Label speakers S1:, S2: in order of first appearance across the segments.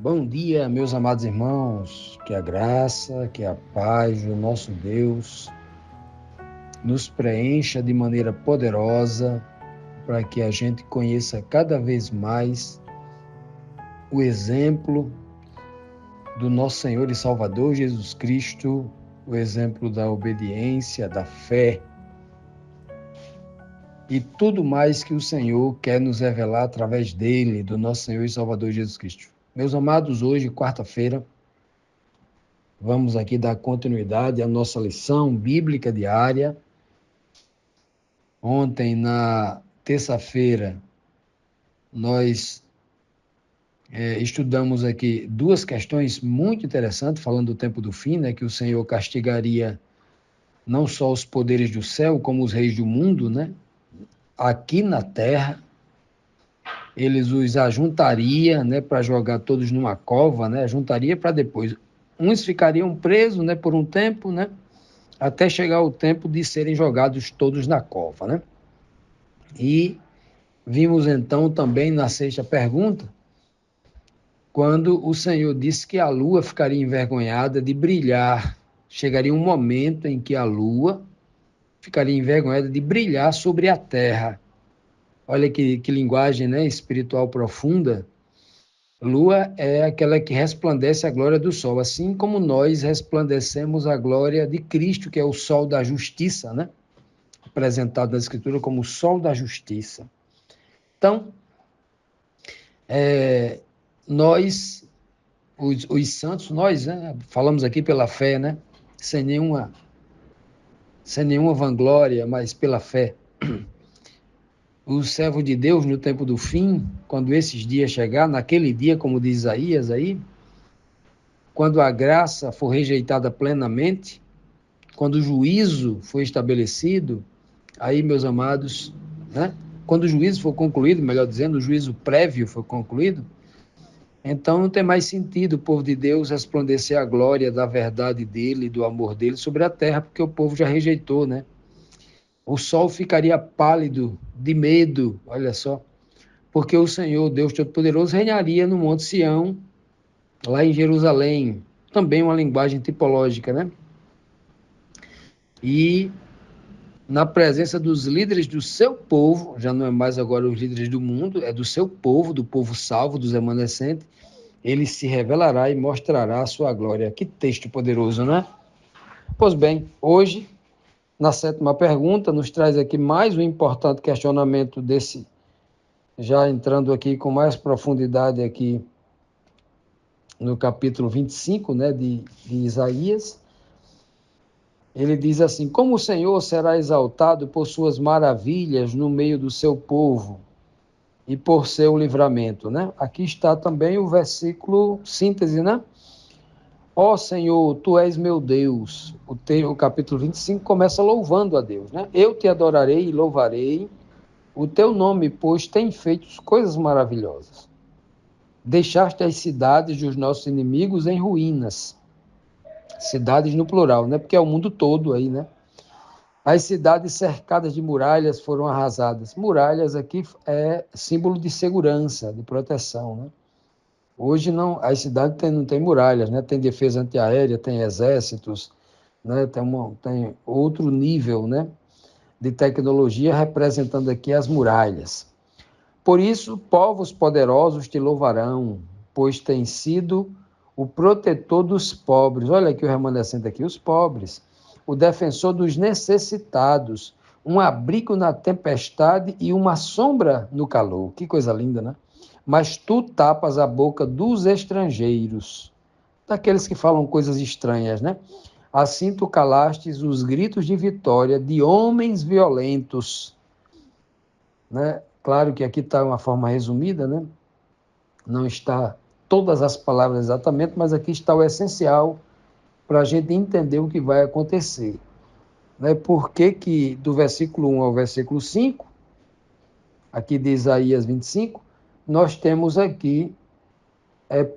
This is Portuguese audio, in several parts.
S1: Bom dia, meus amados irmãos, que a graça, que a paz do nosso Deus nos preencha de maneira poderosa para que a gente conheça cada vez mais o exemplo do nosso Senhor e Salvador Jesus Cristo, o exemplo da obediência, da fé e tudo mais que o Senhor quer nos revelar através dele, do nosso Senhor e Salvador Jesus Cristo. Meus amados, hoje, quarta-feira, vamos aqui dar continuidade à nossa lição bíblica diária. Ontem, na terça-feira, nós estudamos aqui duas questões muito interessantes, falando do tempo do fim, né, que o Senhor castigaria não só os poderes do céu, como os reis do mundo, né, aqui na terra. Eles os ajuntaria, né, para jogar todos numa cova, né, juntaria para depois. Uns ficariam presos, né, por um tempo, né, até chegar o tempo de serem jogados todos na cova, né? E vimos então também na sexta pergunta, quando o Senhor disse que a lua ficaria envergonhada de brilhar. Chegaria um momento em que a lua ficaria envergonhada de brilhar sobre a terra. Olha que linguagem, né, espiritual profunda. Lua é aquela que resplandece a glória do sol, assim como nós resplandecemos a glória de Cristo, que é o sol da justiça, né? Apresentado na Escritura como o sol da justiça. Então, nós, os santos, nós, né, falamos aqui pela fé, né, sem nenhuma vanglória, mas pela fé. Os servos de Deus no tempo do fim, quando esses dias chegar, naquele dia, como diz Isaías aí, quando a graça for rejeitada plenamente, quando o juízo for estabelecido, aí, meus amados, né, quando o juízo for concluído, melhor dizendo, o juízo prévio for concluído, então não tem mais sentido o povo de Deus resplandecer a glória da verdade dele, do amor dele sobre a terra, porque o povo já rejeitou, né? O sol ficaria pálido de medo, olha só, porque o Senhor, Deus Todo-Poderoso, reinaria no Monte Sião, lá em Jerusalém, também uma linguagem tipológica, né? E na presença dos líderes do seu povo, já não é mais agora os líderes do mundo, é do seu povo, do povo salvo, dos remanescentes, ele se revelará e mostrará a sua glória. Que texto poderoso, né? Pois bem, hoje, na sétima pergunta, nos traz aqui mais um importante questionamento desse, já entrando aqui com mais profundidade aqui no capítulo 25, né, de Isaías. Ele diz assim: como o Senhor será exaltado por suas maravilhas no meio do seu povo e por seu livramento, né? Aqui está também o versículo síntese, né? Ó Senhor, tu és meu Deus. O capítulo 25 começa louvando a Deus, né? Eu te adorarei e louvarei o teu nome, pois tem feito coisas maravilhosas. Deixaste as cidades dos nossos inimigos em ruínas. Cidades no plural, né? Porque é o mundo todo aí, né? As cidades cercadas de muralhas foram arrasadas. Muralhas aqui é símbolo de segurança, de proteção, né? Hoje não, as cidades não tem muralhas, né? Tem defesa antiaérea, tem exércitos, né? Tem outro nível, né, de tecnologia representando aqui as muralhas. Por isso, povos poderosos te louvarão, pois tem sido o protetor dos pobres. Olha aqui o remanescente aqui, os pobres. O defensor dos necessitados, um abrigo na tempestade e uma sombra no calor. Que coisa linda, né? Mas tu tapas a boca dos estrangeiros, daqueles que falam coisas estranhas, né? Assim tu calastes os gritos de vitória de homens violentos, né? Claro que aqui está uma forma resumida, né? Não está todas as palavras exatamente, mas aqui está o essencial para a gente entender o que vai acontecer. Né? Por que do versículo 1 ao versículo 5, aqui de Isaías 25, nós temos aqui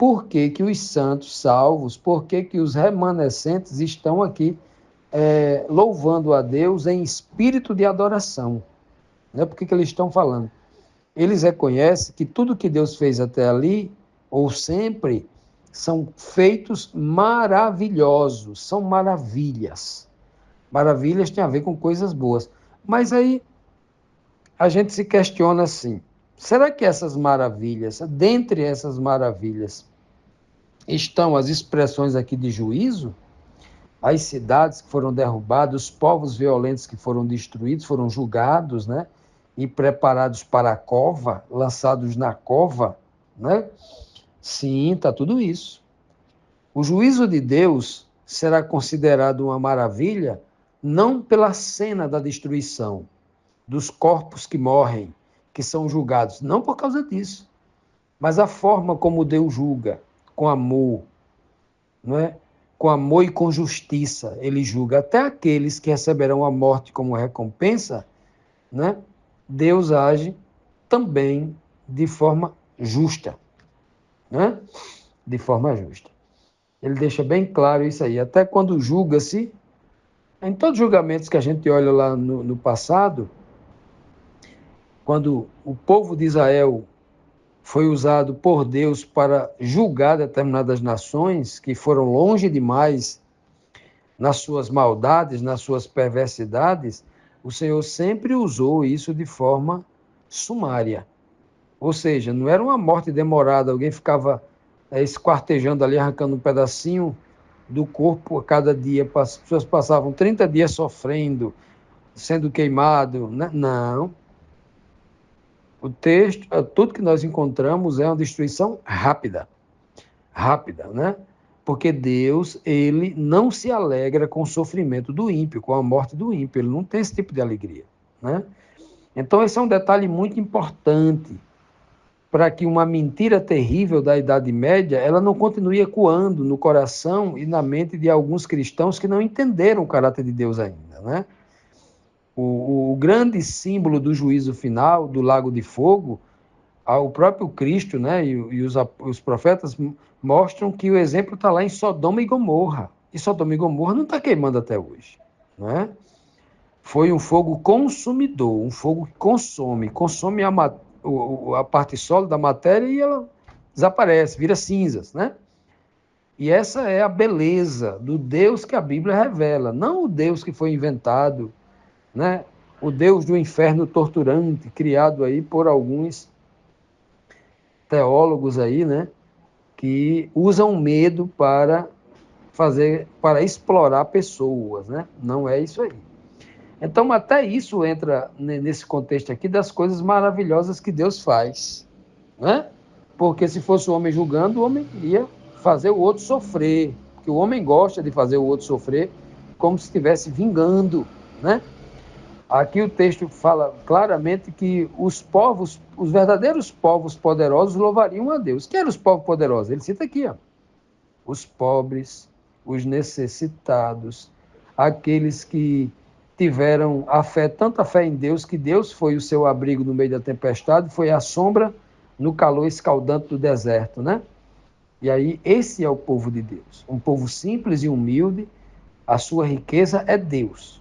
S1: por que os santos salvos, por que os remanescentes estão aqui louvando a Deus em espírito de adoração. Né? Por que eles estão falando? Eles reconhecem que tudo que Deus fez até ali, ou sempre, são feitos maravilhosos, são maravilhas. Maravilhas tem a ver com coisas boas. Mas aí a gente se questiona assim, será que essas maravilhas, dentre essas maravilhas, estão as expressões aqui de juízo? As cidades que foram derrubadas, os povos violentos que foram destruídos, foram julgados, né? E preparados para a cova, lançados na cova, né? Sim, está tudo isso. O juízo de Deus será considerado uma maravilha não pela cena da destruição, dos corpos que morrem, que são julgados, não por causa disso, mas a forma como Deus julga, com amor, não é? Com amor e com justiça, ele julga até aqueles que receberão a morte como recompensa, né? Deus age também de forma justa, né? De forma justa. Ele deixa bem claro isso aí. Até quando julga-se, em todos os julgamentos que a gente olha lá no passado, quando o povo de Israel foi usado por Deus para julgar determinadas nações que foram longe demais nas suas maldades, nas suas perversidades, o Senhor sempre usou isso de forma sumária. Ou seja, não era uma morte demorada, alguém ficava esquartejando ali, arrancando um pedacinho do corpo a cada dia. As pessoas passavam 30 dias sofrendo, sendo queimado. Né? Não. O texto, tudo que nós encontramos é uma destruição rápida. Rápida, né? Porque Deus, ele não se alegra com o sofrimento do ímpio, com a morte do ímpio. Ele não tem esse tipo de alegria, né? Então, esse é um detalhe muito importante para que uma mentira terrível da Idade Média ela não continue ecoando no coração e na mente de alguns cristãos que não entenderam o caráter de Deus ainda, né? O grande símbolo do juízo final, do lago de fogo, o próprio Cristo, né, e os profetas mostram que o exemplo está lá em Sodoma e Gomorra. E Sodoma e Gomorra não está queimando até hoje, né? Foi um fogo consumidor, um fogo que consome a parte sólida da matéria e ela desaparece, vira cinzas, né? E essa é a beleza do Deus que a Bíblia revela, não o Deus que foi inventado, né? O Deus do inferno torturante, criado aí por alguns teólogos aí, né? Que usam medo para explorar pessoas, né? Não é isso aí. Então, até isso entra nesse contexto aqui das coisas maravilhosas que Deus faz, né? Porque se fosse o homem julgando, o homem ia fazer o outro sofrer, porque o homem gosta de fazer o outro sofrer como se estivesse vingando, né? Aqui o texto fala claramente que os povos, os verdadeiros povos poderosos louvariam a Deus. Quem eram os povos poderosos? Ele cita aqui, ó. Os pobres, os necessitados, aqueles que tiveram a fé, tanta fé em Deus, que Deus foi o seu abrigo no meio da tempestade, foi a sombra no calor escaldante do deserto, né? E aí, esse é o povo de Deus. Um povo simples e humilde, a sua riqueza é Deus.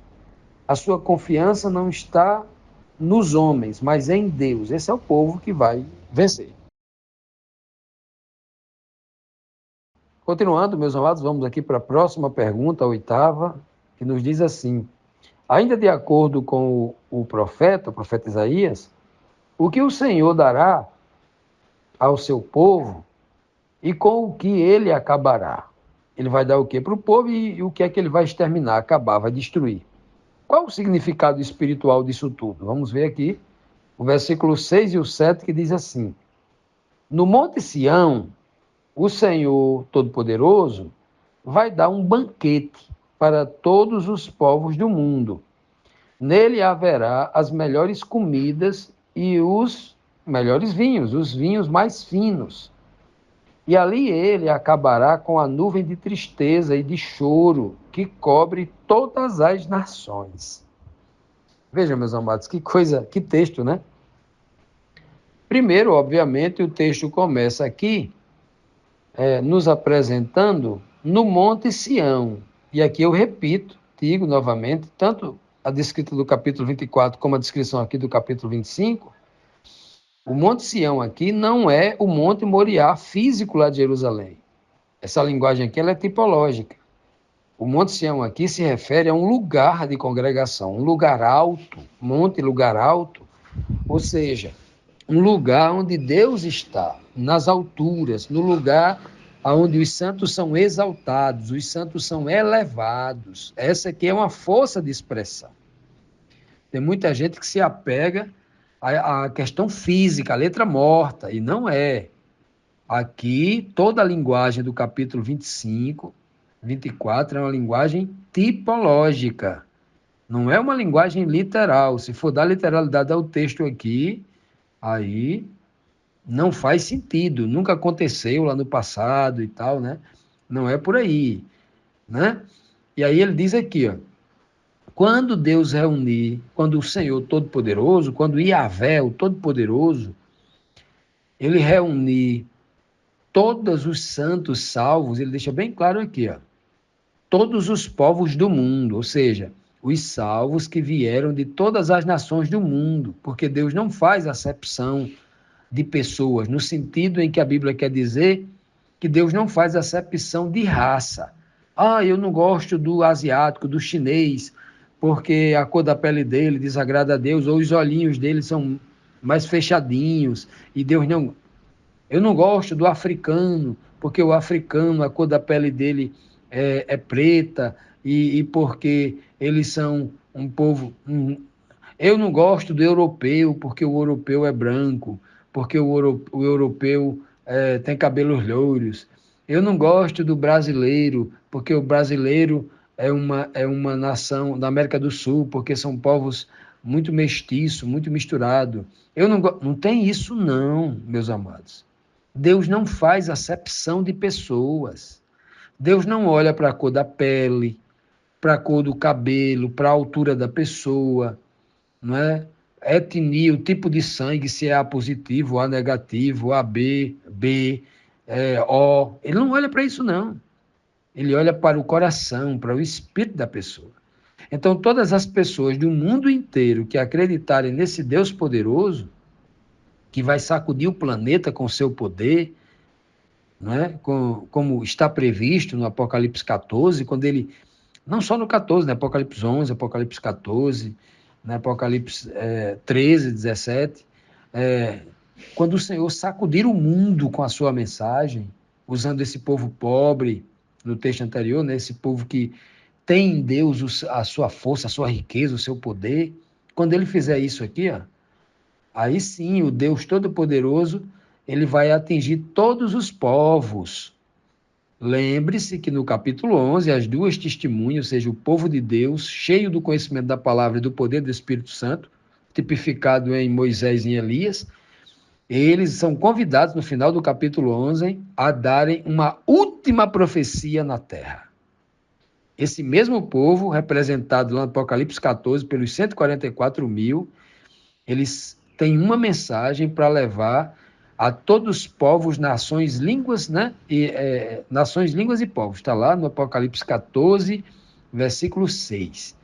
S1: A sua confiança não está nos homens, mas em Deus. Esse é o povo que vai vencer. Continuando, meus amados, vamos aqui para a próxima pergunta, a oitava, que nos diz assim: ainda de acordo com o profeta Isaías, o que o Senhor dará ao seu povo e com o que ele acabará? Ele vai dar o que para o povo e o que é que ele vai exterminar, acabar, vai destruir? Qual o significado espiritual disso tudo? Vamos ver aqui o versículo 6 e o 7 que diz assim: no Monte Sião, o Senhor Todo-Poderoso vai dar um banquete para todos os povos do mundo. Nele haverá as melhores comidas e os melhores vinhos, os vinhos mais finos. E ali ele acabará com a nuvem de tristeza e de choro que cobre todas as nações. Veja, meus amados, que coisa, que texto, né? Primeiro, obviamente, o texto começa aqui nos apresentando no Monte Sião. E aqui eu repito, digo novamente, tanto a descrita do capítulo 24 como a descrição aqui do capítulo 25, o Monte Sião aqui não é o Monte Moriá físico lá de Jerusalém. Essa linguagem aqui ela é tipológica. O Monte Sião aqui se refere a um lugar de congregação, um lugar alto, monte, lugar alto, ou seja, um lugar onde Deus está, nas alturas, no lugar onde os santos são exaltados, os santos são elevados. Essa aqui é uma força de expressão. Tem muita gente que se apega à questão física, à letra morta, e não é. Aqui, toda a linguagem do capítulo 25, 24 é uma linguagem tipológica, não é uma linguagem literal. Se for dar literalidade ao texto aqui, aí não faz sentido, nunca aconteceu lá no passado e tal, né? Não é por aí, né? E aí ele diz aqui, ó, quando Deus reunir, quando o Senhor Todo-Poderoso, quando Yahvé, o Todo-Poderoso, ele reunir todos os santos salvos, ele deixa bem claro aqui, ó, todos os povos do mundo, ou seja, os salvos que vieram de todas as nações do mundo, porque Deus não faz acepção de pessoas, no sentido em que a Bíblia quer dizer que Deus não faz acepção de raça. Ah, eu não gosto do asiático, do chinês, porque a cor da pele dele desagrada a Deus, ou os olhinhos dele são mais fechadinhos, e Deus não. Eu não gosto do africano, porque o africano, a cor da pele dele é preta, e porque eles são um povo. Eu não gosto do europeu, porque o europeu é branco, porque o europeu tem cabelos loiros. Eu não gosto do brasileiro, porque o brasileiro é uma nação da América do Sul, porque são povos muito mestiços, muito misturados. Não tem isso, não, meus amados. Deus não faz acepção de pessoas. Deus não olha para a cor da pele, para a cor do cabelo, para a altura da pessoa, não é? Etnia, o tipo de sangue, se é A positivo, A negativo, AB, B, O. Ele não olha para isso, não. Ele olha para o coração, para o espírito da pessoa. Então, todas as pessoas do mundo inteiro que acreditarem nesse Deus poderoso, que vai sacudir o planeta com seu poder, não é? Como está previsto no Apocalipse 14, quando ele, não só no 14, né? Apocalipse 11, Apocalipse 14, né? Apocalipse 13, 17, quando o Senhor sacudir o mundo com a sua mensagem, usando esse povo pobre, no texto anterior, né? Esse povo que tem em Deus a sua força, a sua riqueza, o seu poder, quando ele fizer isso aqui, ó, aí sim, o Deus Todo-Poderoso, ele vai atingir todos os povos. Lembre-se que no capítulo 11, as duas testemunhas, ou seja, o povo de Deus, cheio do conhecimento da palavra e do poder do Espírito Santo, tipificado em Moisés e em Elias, eles são convidados no final do capítulo 11 a darem uma última profecia na terra. Esse mesmo povo, representado lá no Apocalipse 14 pelos 144 mil, eles têm uma mensagem para levar a todos os povos, nações, línguas, né? Nações, línguas e povos. Está lá no Apocalipse 14, versículo 6.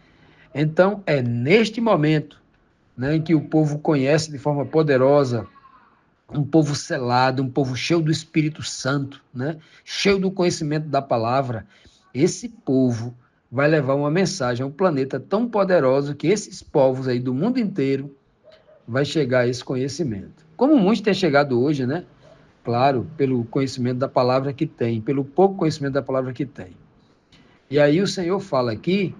S1: Então, é neste momento, né, em que o povo conhece de forma poderosa um povo selado, um povo cheio do Espírito Santo, né? Cheio do conhecimento da palavra. Esse povo vai levar uma mensagem a um planeta tão poderoso que esses povos aí do mundo inteiro vai chegar a esse conhecimento. Como muitos têm chegado hoje, né? Claro, pelo conhecimento da palavra que tem, pelo pouco conhecimento da palavra que tem. E aí o Senhor fala aqui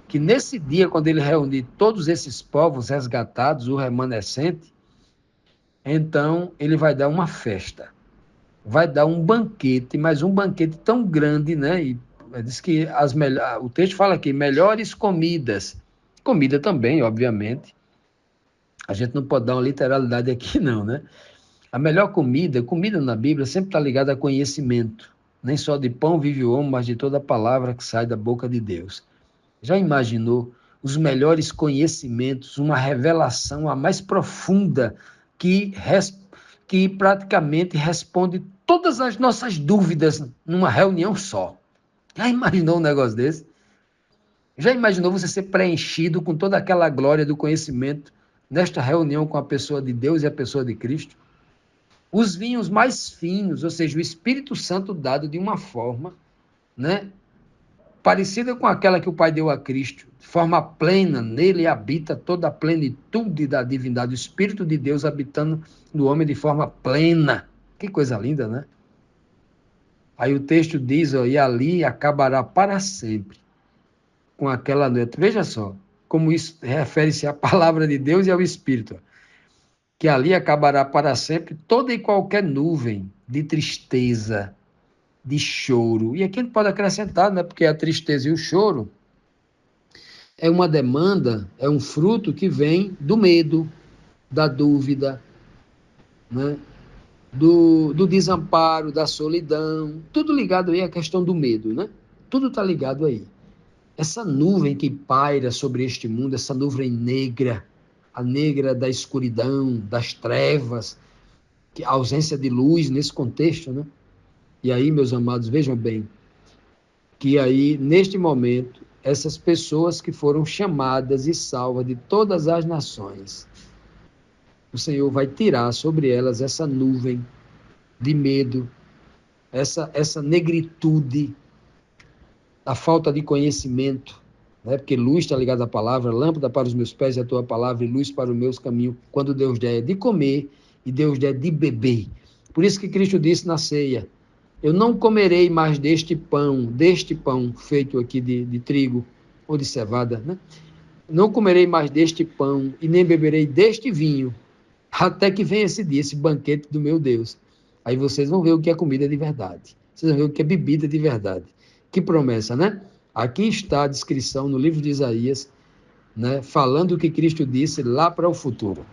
S1: que nesse dia, quando ele reunir todos esses povos resgatados, o remanescente, então ele vai dar uma festa, vai dar um banquete, mas um banquete tão grande, né? E diz que o texto fala aqui, melhores comidas, comida também, obviamente. A gente não pode dar uma literalidade aqui, não, né? A melhor comida na Bíblia sempre está ligada a conhecimento. Nem só de pão vive o homem, mas de toda a palavra que sai da boca de Deus. Já imaginou os melhores conhecimentos, uma revelação a mais profunda que praticamente responde todas as nossas dúvidas numa reunião só? Já imaginou um negócio desse? Já imaginou você ser preenchido com toda aquela glória do conhecimento nesta reunião com a pessoa de Deus e a pessoa de Cristo? os vinhos mais finos, ou seja, o Espírito Santo dado de uma forma, né, parecida com aquela que o Pai deu a Cristo, de forma plena, nele habita toda a plenitude da divindade, o Espírito de Deus habitando no homem de forma plena. Que coisa linda, né? Aí o texto diz, ó, e ali acabará para sempre com aquela noite. Veja só, como isso refere-se à palavra de Deus e ao Espírito. Que ali acabará para sempre toda e qualquer nuvem de tristeza, de choro. E aqui a gente pode acrescentar, né? Porque a tristeza e o choro é uma demanda, é um fruto que vem do medo, da dúvida, né? Do desamparo, da solidão, tudo ligado aí à questão do medo, né? Tudo está ligado aí. Essa nuvem que paira sobre este mundo, essa nuvem negra, a negra da escuridão, das trevas, que a ausência de luz nesse contexto, né? E aí, meus amados, vejam bem, que aí, neste momento, essas pessoas que foram chamadas e salvas de todas as nações, o Senhor vai tirar sobre elas essa nuvem de medo, essa negritude, a falta de conhecimento, né? Porque luz está ligada à palavra, lâmpada para os meus pés é a tua palavra e luz para os meus caminhos, quando Deus der de comer e Deus der de beber. Por isso que Cristo disse na ceia, eu não comerei mais deste pão feito aqui de trigo ou de cevada, né? Não comerei mais deste pão e nem beberei deste vinho, até que venha esse dia, esse banquete do meu Deus. Aí vocês vão ver o que é comida de verdade. Vocês vão ver o que é bebida de verdade. Que promessa, né? Aqui está a descrição no livro de Isaías, né? Falando o que Cristo disse lá para o futuro.